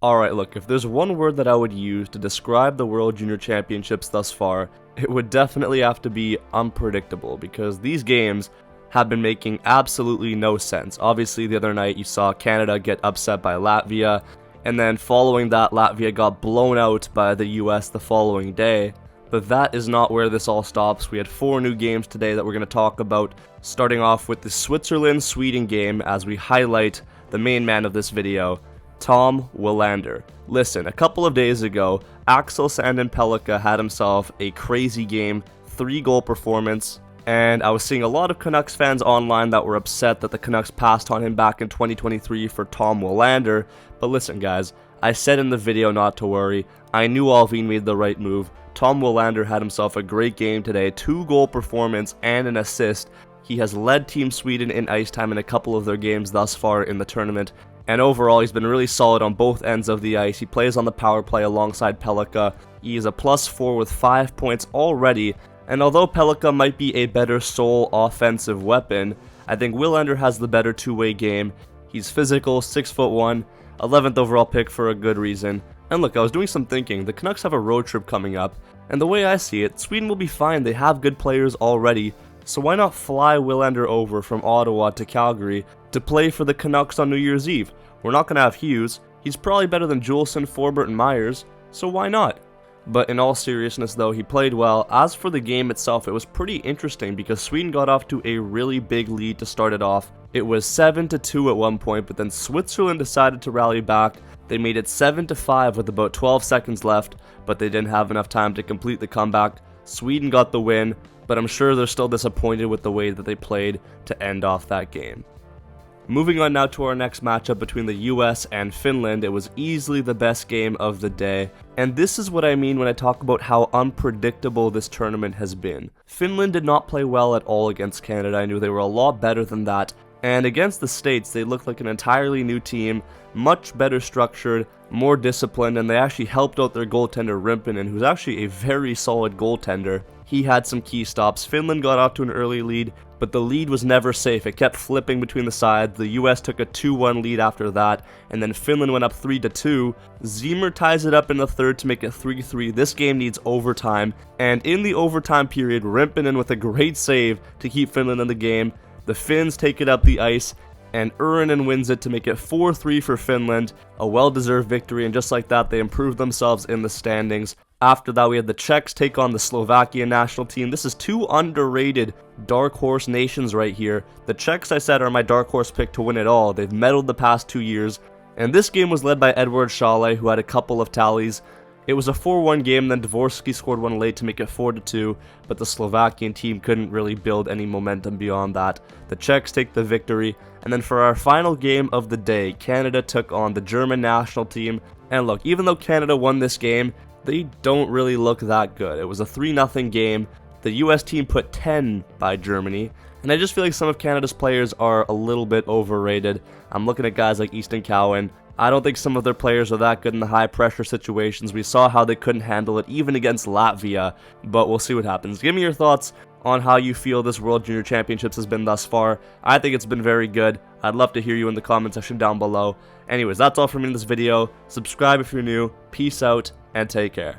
Alright, look, if there's one word that I would use to describe the World Junior Championships thus far, it would definitely have to be unpredictable, because these games have been making absolutely no sense. Obviously, the other night you saw Canada get upset by Latvia, and then following that, Latvia got blown out by the US the following day. But that is not where this all stops. We had 4 new games today that we're going to talk about, starting off with the Switzerland-Sweden game as we highlight the main man of this video, Tom Willander. Listen, a couple of days ago, Axel Sandin-Pellikka had himself a crazy game, 3-goal performance, and I was seeing a lot of Canucks fans online that were upset that the Canucks passed on him back in 2023 for Tom Willander. But listen guys, I said in the video not to worry. I knew Alvin made the right move. Tom Willander had himself a great game today, 2-goal performance and an assist. He has led Team Sweden in ice time in a couple of their games thus far in the tournament. And overall, he's been really solid on both ends of the ice. He plays on the power play alongside Pellikka. He is a +4 with 5 points already. And although Pellikka might be a better sole offensive weapon, I think Willander has the better two-way game. He's physical, 6'1", 11th overall pick for a good reason. And look, I was doing some thinking. The Canucks have a road trip coming up. And the way I see it, Sweden will be fine. They have good players already. So why not fly Willander over from Ottawa to Calgary to play for the Canucks on New Year's Eve? We're not going to have Hughes. He's probably better than Juleson, Forbert, and Myers, so why not? But in all seriousness though, he played well. As for the game itself, it was pretty interesting because Sweden got off to a really big lead to start it off. It was 7-2 at one point, but then Switzerland decided to rally back. They made it 7-5 with about 12 seconds left, but they didn't have enough time to complete the comeback. Sweden got the win, but I'm sure they're still disappointed with the way that they played to end off that game. Moving on now to our next matchup between the US and Finland. It was easily the best game of the day, and this is what I mean when I talk about how unpredictable this tournament has been. Finland did not play well at all against Canada. I knew they were a lot better than that, and against the States they looked like an entirely new team, much better structured, more disciplined, and they actually helped out their goaltender Rimpinen, who's actually a very solid goaltender. He had some key stops. Finland got off to an early lead, but the lead was never safe. It kept flipping between the sides. The US took a 2-1 lead after that, and then Finland went up 3-2. Zimmer ties it up in the third to make it 3-3. This game needs overtime, and in the overtime period, Rimpinen with a great save to keep Finland in the game. The Finns take it up the ice, and Urinen wins it to make it 4-3 for Finland. A well-deserved victory, and just like that, they improved themselves in the standings. After that, we had the Czechs take on the Slovakia national team. This is 2 underrated dark horse nations right here. The Czechs, I said, are my dark horse pick to win it all. They've medaled the past 2 years. And this game was led by Edward Schale, who had a couple of tallies. It was a 4-1 game, then Dvorsky scored one late to make it 4-2, but the Slovakian team couldn't really build any momentum beyond that. The Czechs take the victory, and then for our final game of the day, Canada took on the German national team. And look, even though Canada won this game, they don't really look that good. It was a 3-0 game. The US team put 10 by Germany, and I just feel like some of Canada's players are a little bit overrated. I'm looking at guys like Easton Cowan. I don't think some of their players are that good in the high pressure situations. We saw how they couldn't handle it even against Latvia, but we'll see what happens. Give me your thoughts on how you feel this World Junior Championships has been thus far. I think it's been very good. I'd love to hear you in the comment section down below. Anyways, that's all from me in this video. Subscribe if you're new. Peace out, and take care.